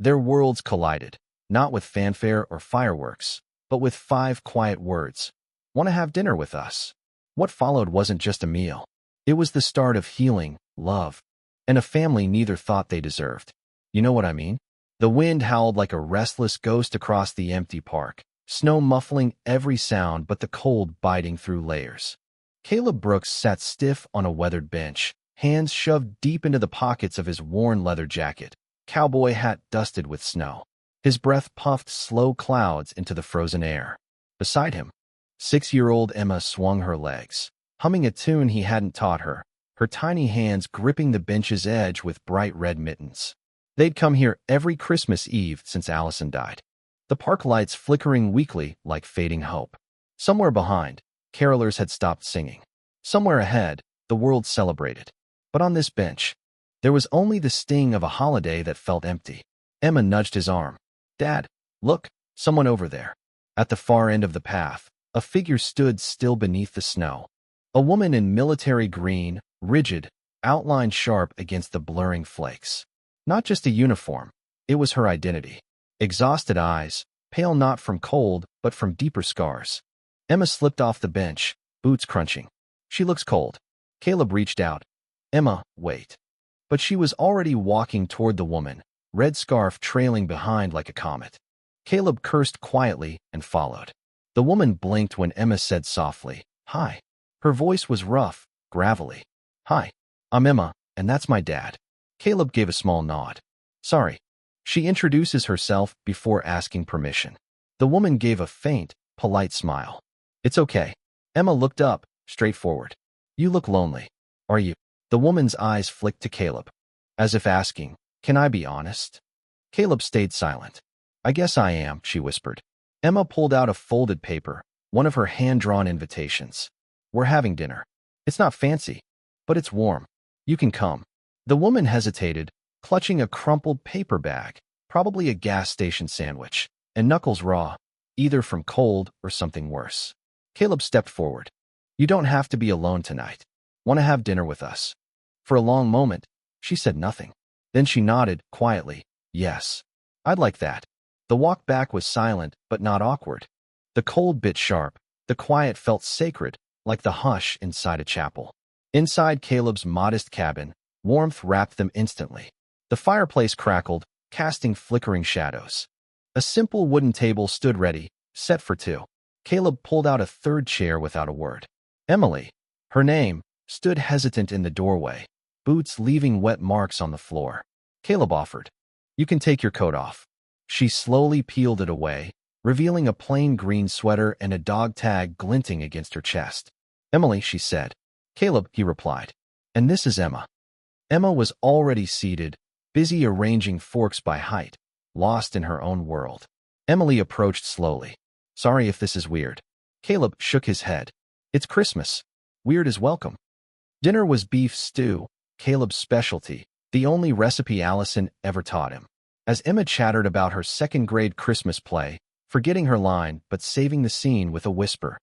Their worlds collided, not with fanfare or fireworks, but with 5 quiet words. "Want to have dinner with us?" What followed wasn't just a meal. It was the start of healing, love, and a family neither thought they deserved. You know what I mean? The wind howled like a restless ghost across the empty park, snow muffling every sound but the cold biting through layers. Caleb Brooks sat stiff on a weathered bench, hands shoved deep into the pockets of his worn leather jacket, cowboy hat dusted with snow. His breath puffed slow clouds into the frozen air. Beside him, 6-year-old Emma swung her legs, humming a tune he hadn't taught her, her tiny hands gripping the bench's edge with bright red mittens. They'd come here every Christmas Eve since Allison died, the park lights flickering weakly like fading hope. Somewhere behind, carolers had stopped singing. Somewhere ahead, the world celebrated. But on this bench, there was only the sting of a holiday that felt empty. Emma nudged his arm. "Dad, look, someone over there." At the far end of the path, a figure stood still beneath the snow. A woman in military green, rigid, outline sharp against the blurring flakes. Not just a uniform, it was her identity. Exhausted eyes, pale not from cold, but from deeper scars. Emma slipped off the bench, boots crunching. "She looks cold." Caleb reached out. "Emma, wait." But she was already walking toward the woman, red scarf trailing behind like a comet. Caleb cursed quietly and followed. The woman blinked when Emma said softly, "Hi." Her voice was rough, gravelly. "Hi, I'm Emma, and that's my dad." Caleb gave a small nod. "Sorry." She introduces herself before asking permission. The woman gave a faint, polite smile. "It's okay." Emma looked up, straightforward. "You look lonely. Are you?" The woman's eyes flicked to Caleb, as if asking, "Can I be honest?" Caleb stayed silent. "I guess I am," she whispered. Emma pulled out a folded paper, one of her hand-drawn invitations. "We're having dinner. It's not fancy, but it's warm. You can come." The woman hesitated, clutching a crumpled paper bag, probably a gas station sandwich, and knuckles raw, either from cold or something worse. Caleb stepped forward. "You don't have to be alone tonight. Want to have dinner with us?" For a long moment, she said nothing. Then she nodded, quietly, "Yes, I'd like that." The walk back was silent, but not awkward. The cold bit sharp, the quiet felt sacred, like the hush inside a chapel. Inside Caleb's modest cabin, warmth wrapped them instantly. The fireplace crackled, casting flickering shadows. A simple wooden table stood ready, set for 2. Caleb pulled out a third chair without a word. Emily, her name, stood hesitant in the doorway, boots leaving wet marks on the floor. Caleb offered, "You can take your coat off." She slowly peeled it away, revealing a plain green sweater and a dog tag glinting against her chest. "Emily," she said. "Caleb," he replied. "And this is Emma." Emma was already seated, busy arranging forks by height, lost in her own world. Emily approached slowly. "Sorry if this is weird." Caleb shook his head. "It's Christmas. Weird is welcome." Dinner was beef stew, Caleb's specialty, the only recipe Allison ever taught him. As Emma chattered about her second-grade Christmas play, forgetting her line but saving the scene with a whisper,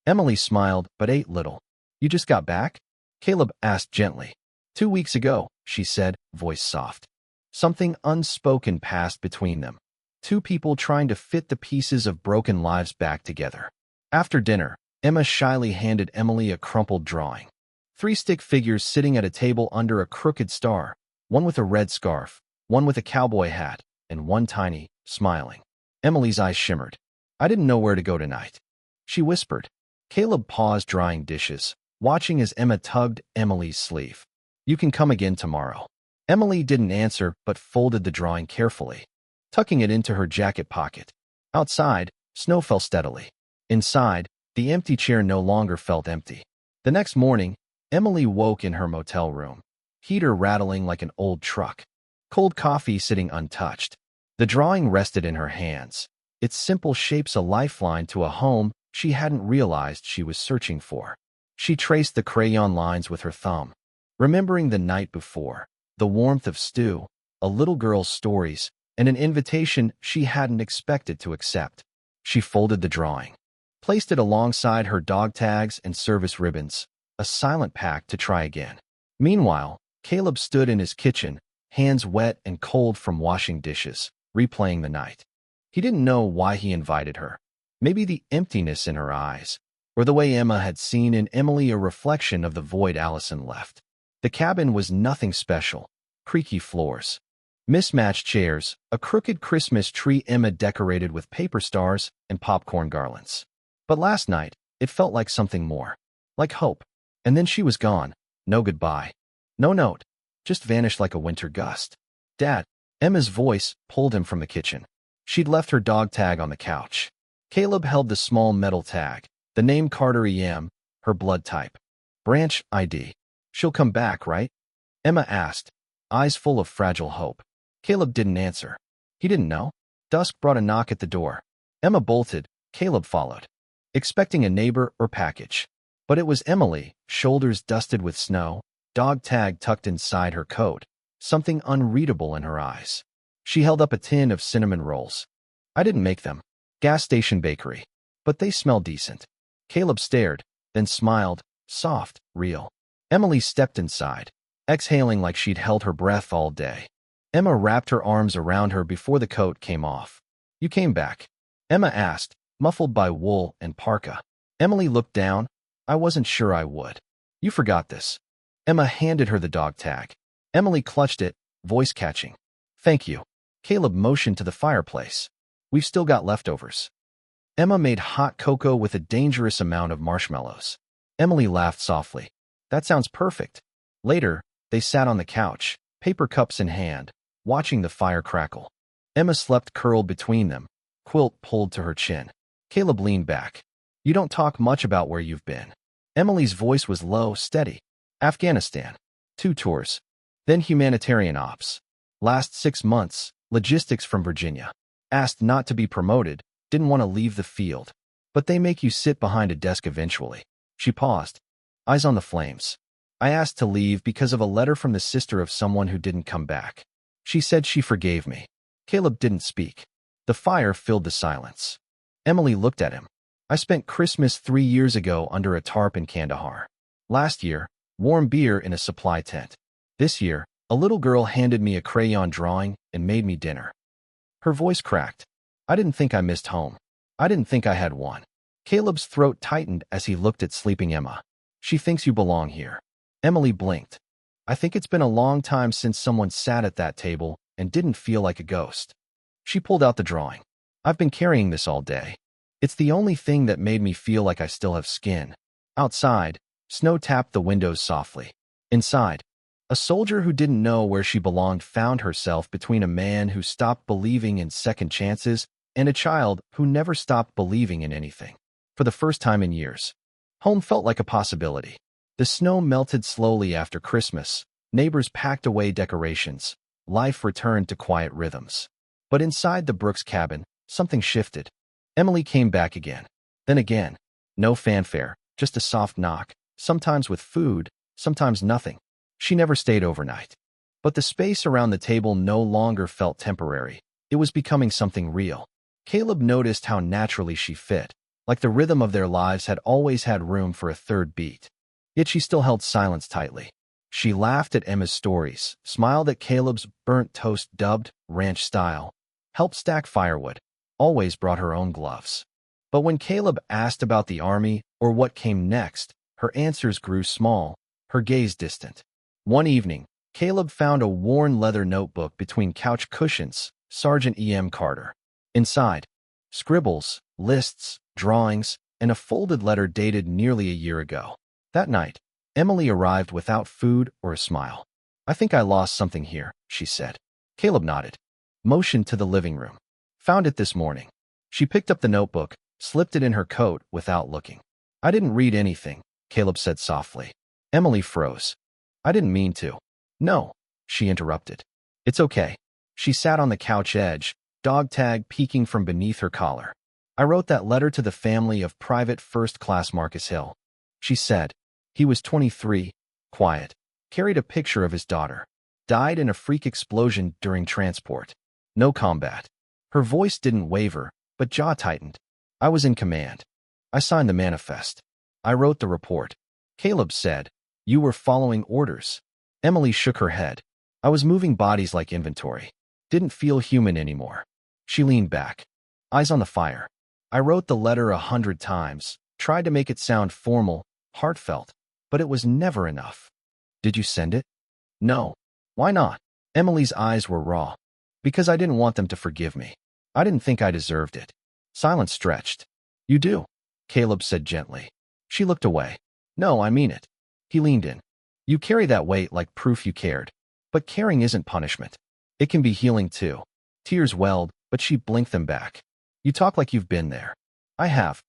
Emily smiled but ate little. "You just got back?" Caleb asked gently. 2 weeks ago," she said, voice soft. Something unspoken passed between them. 2 people trying to fit the pieces of broken lives back together. After dinner, Emma shyly handed Emily a crumpled drawing. 3 stick figures sitting at a table under a crooked star, one with a red scarf, one with a cowboy hat, and one tiny, smiling. Emily's eyes shimmered. "I didn't know where to go tonight," she whispered. Caleb paused drying dishes, watching as Emma tugged Emily's sleeve. "You can come again tomorrow." Emily didn't answer but folded the drawing carefully, tucking it into her jacket pocket. Outside, snow fell steadily. Inside, the empty chair no longer felt empty. The next morning, Emily woke in her motel room, heater rattling like an old truck, cold coffee sitting untouched. The drawing rested in her hands, its simple shapes a lifeline to a home she hadn't realized she was searching for. She traced the crayon lines with her thumb, remembering the night before, the warmth of stew, a little girl's stories, and an invitation she hadn't expected to accept. She folded the drawing, placed it alongside her dog tags and service ribbons, a silent pact to try again. Meanwhile, Caleb stood in his kitchen, hands wet and cold from washing dishes. replaying the night. He didn't know why he invited her. Maybe the emptiness in her eyes, or the way Emma had seen in Emily a reflection of the void Allison left. The cabin was nothing special. Creaky floors, mismatched chairs, a crooked Christmas tree Emma decorated with paper stars and popcorn garlands. But last night, it felt like something more. Like hope. And then she was gone. No goodbye. No note. Just vanished like a winter gust. Dad. Emma's voice pulled him from the kitchen. She'd left her dog tag on the couch. Caleb held the small metal tag, the name Carter EM, her blood type. Branch ID. She'll come back, right? Emma asked, eyes full of fragile hope. Caleb didn't answer. He didn't know. Dusk brought a knock at the door. Emma bolted. Caleb followed, expecting a neighbor or package. But it was Emily, shoulders dusted with snow, dog tag tucked inside her coat, something unreadable in her eyes. She held up a tin of cinnamon rolls. I didn't make them. Gas station bakery. But they smell decent. Caleb stared, then smiled, soft, real. Emily stepped inside, exhaling like she'd held her breath all day. Emma wrapped her arms around her before the coat came off. You came back? Emma asked, muffled by wool and parka. Emily looked down. I wasn't sure I would. You forgot this. Emma handed her the dog tag. Emily clutched it, voice catching. Thank you. Caleb motioned to the fireplace. We've still got leftovers. Emma made hot cocoa with a dangerous amount of marshmallows. Emily laughed softly. That sounds perfect. Later, they sat on the couch, paper cups in hand, watching the fire crackle. Emma slept curled between them, quilt pulled to her chin. Caleb leaned back. You don't talk much about where you've been. Emily's voice was low, steady. Afghanistan. 2 tours. Then humanitarian ops. Last 6 months, logistics from Virginia. Asked not to be promoted, didn't want to leave the field. But they make you sit behind a desk eventually. She paused, eyes on the flames. I asked to leave because of a letter from the sister of someone who didn't come back. She said she forgave me. Caleb didn't speak. The fire filled the silence. Emily looked at him. I spent Christmas 3 years ago under a tarp in Kandahar. Last year, warm beer in a supply tent. This year, a little girl handed me a crayon drawing and made me dinner. Her voice cracked. I didn't think I missed home. I didn't think I had one. Caleb's throat tightened as he looked at sleeping Emma. She thinks you belong here. Emily blinked. I think it's been a long time since someone sat at that table and didn't feel like a ghost. She pulled out the drawing. I've been carrying this all day. It's the only thing that made me feel like I still have skin. Outside, snow tapped the windows softly. Inside, a soldier who didn't know where she belonged found herself between a man who stopped believing in second chances and a child who never stopped believing in anything. For the first time in years, home felt like a possibility. The snow melted slowly after Christmas. Neighbors packed away decorations. Life returned to quiet rhythms. But inside the Brooks cabin, something shifted. Emily came back again. Then again. No fanfare, just a soft knock, sometimes with food, sometimes nothing. She never stayed overnight. But the space around the table no longer felt temporary. It was becoming something real. Caleb noticed how naturally she fit, like the rhythm of their lives had always had room for a third beat. Yet she still held silence tightly. She laughed at Emma's stories, smiled at Caleb's burnt toast dubbed ranch style, helped stack firewood, always brought her own gloves. But when Caleb asked about the army or what came next, her answers grew small, her gaze distant. One evening, Caleb found a worn leather notebook between couch cushions, Sergeant E.M. Carter. Inside, scribbles, lists, drawings, and a folded letter dated nearly a year ago. That night, Emily arrived without food or a smile. I think I lost something here, she said. Caleb nodded, motioned to the living room. Found it this morning. She picked up the notebook, slipped it in her coat without looking. I didn't read anything, Caleb said softly. Emily froze. I didn't mean to. No, she interrupted. It's okay. She sat on the couch edge, dog tag peeking from beneath her collar. I wrote that letter to the family of Private First Class Marcus Hill. She said. He was 23, quiet, carried a picture of his daughter. Died in a freak explosion during transport. No combat. Her voice didn't waver, but jaw tightened. I was in command. I signed the manifest. I wrote the report. Caleb said, you were following orders. Emily shook her head. I was moving bodies like inventory. didn't feel human anymore. She leaned back, eyes on the fire. I wrote the letter 100 times, tried to make it sound formal, heartfelt, but it was never enough. Did you send it? No. Why not? Emily's eyes were raw. Because I didn't want them to forgive me. I didn't think I deserved it. Silence stretched. You do, Caleb said gently. She looked away. No, I mean it. He leaned in. You carry that weight like proof you cared. But caring isn't punishment. It can be healing too. Tears welled, but she blinked them back. You talk like you've been there. I have.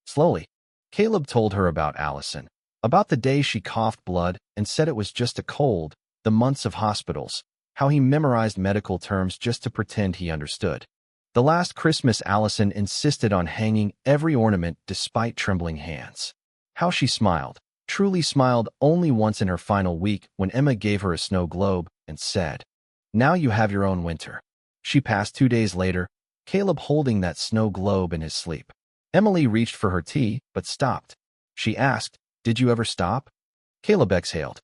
Slowly. Caleb told her about Allison. About the day she coughed blood and said it was just a cold, the months of hospitals, how he memorized medical terms just to pretend he understood. The last Christmas Allison insisted on hanging every ornament despite trembling hands. How she smiled, truly smiled only once in her final week when Emma gave her a snow globe and said, "Now you have your own winter." She passed 2 days later, Caleb holding that snow globe in his sleep. Emily reached for her tea, but stopped. She asked, "Did you ever stop?" Caleb exhaled.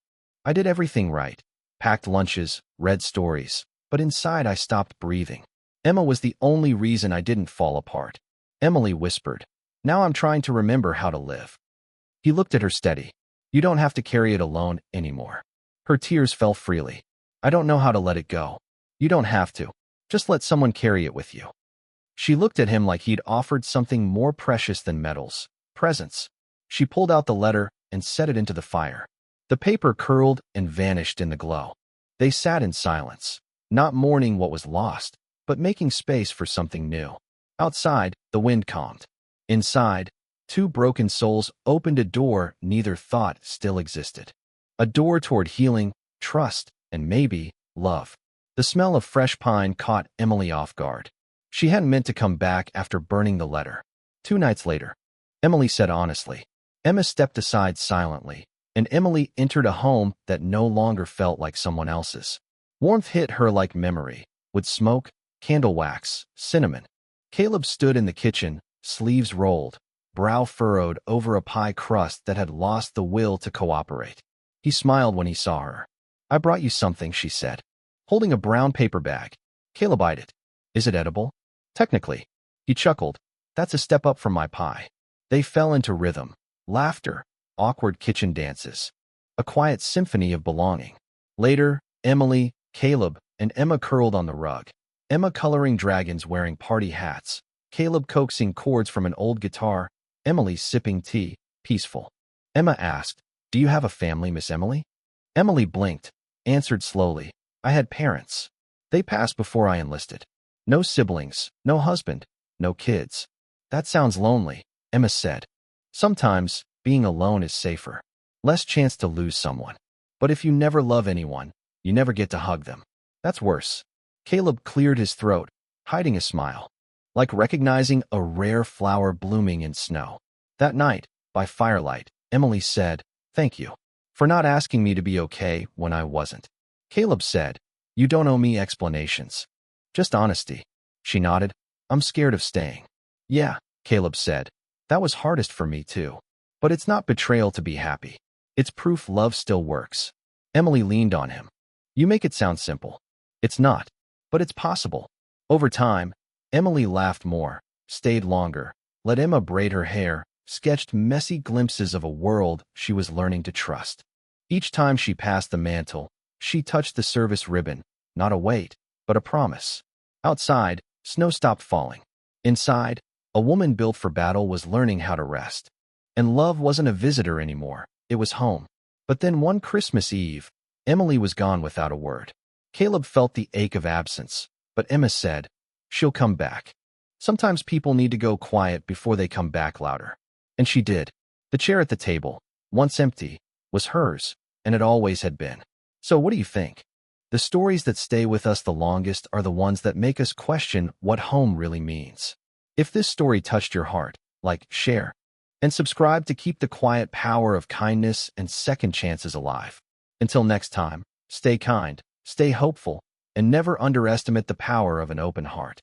"I did everything right. Packed lunches, read stories, but inside I stopped breathing. Emma was the only reason I didn't fall apart." Emily whispered, "Now I'm trying to remember how to live." He looked at her steady. "You don't have to carry it alone anymore." Her tears fell freely. "I don't know how to let it go." "You don't have to. Just let someone carry it with you." She looked at him like he'd offered something more precious than medals, presents. She pulled out the letter and set it into the fire. The paper curled and vanished in the glow. They sat in silence, not mourning what was lost, but making space for something new. Outside, the wind calmed. Inside, two broken souls opened a door neither thought still existed. A door toward healing, trust, and maybe love. The smell of fresh pine caught Emily off guard. She hadn't meant to come back after burning the letter. 2 nights later, Emily said honestly. Emma stepped aside silently, and Emily entered a home that no longer felt like someone else's. Warmth hit her like memory, with smoke, candle wax, cinnamon. Caleb stood in the kitchen, sleeves rolled, brow furrowed over a pie crust that had lost the will to cooperate. He smiled when he saw her. "I brought you something," she said, holding a brown paper bag. Caleb eyed it. "Is it edible?" "Technically." He chuckled. "That's a step up from my pie." They fell into rhythm, laughter, awkward kitchen dances, a quiet symphony of belonging. Later, Emily, Caleb, and Emma curled on the rug. Emma coloring dragons wearing party hats, Caleb coaxing chords from an old guitar, Emily sipping tea, peaceful. Emma asked, "Do you have a family, Miss Emily?" Emily blinked, answered slowly, "I had parents. They passed before I enlisted. No siblings, no husband, no kids." "That sounds lonely," Emma said. "Sometimes, being alone is safer. Less chance to lose someone. But if you never love anyone, you never get to hug them. That's worse." Caleb cleared his throat, hiding a smile, like recognizing a rare flower blooming in snow. That night, by firelight, Emily said, "Thank you for not asking me to be okay when I wasn't." Caleb said, "You don't owe me explanations. Just honesty." She nodded. "I'm scared of staying." "Yeah," Caleb said. "That was hardest for me too. But it's not betrayal to be happy. It's proof love still works." Emily leaned on him. "You make it sound simple." "It's not. But it's possible." Over time, Emily laughed more, stayed longer, let Emma braid her hair, sketched messy glimpses of a world she was learning to trust. Each time she passed the mantle, she touched the service ribbon, not a weight, but a promise. Outside, snow stopped falling. Inside, a woman built for battle was learning how to rest. And love wasn't a visitor anymore, it was home. But then one Christmas Eve, Emily was gone without a word. Caleb felt the ache of absence, but Emma said, "She'll come back. Sometimes people need to go quiet before they come back louder." And she did. The chair at the table, once empty, was hers, and it always had been. So what do you think? The stories that stay with us the longest are the ones that make us question what home really means. If this story touched your heart, like, share, and subscribe to keep the quiet power of kindness and second chances alive. Until next time, stay kind, stay hopeful, and never underestimate the power of an open heart.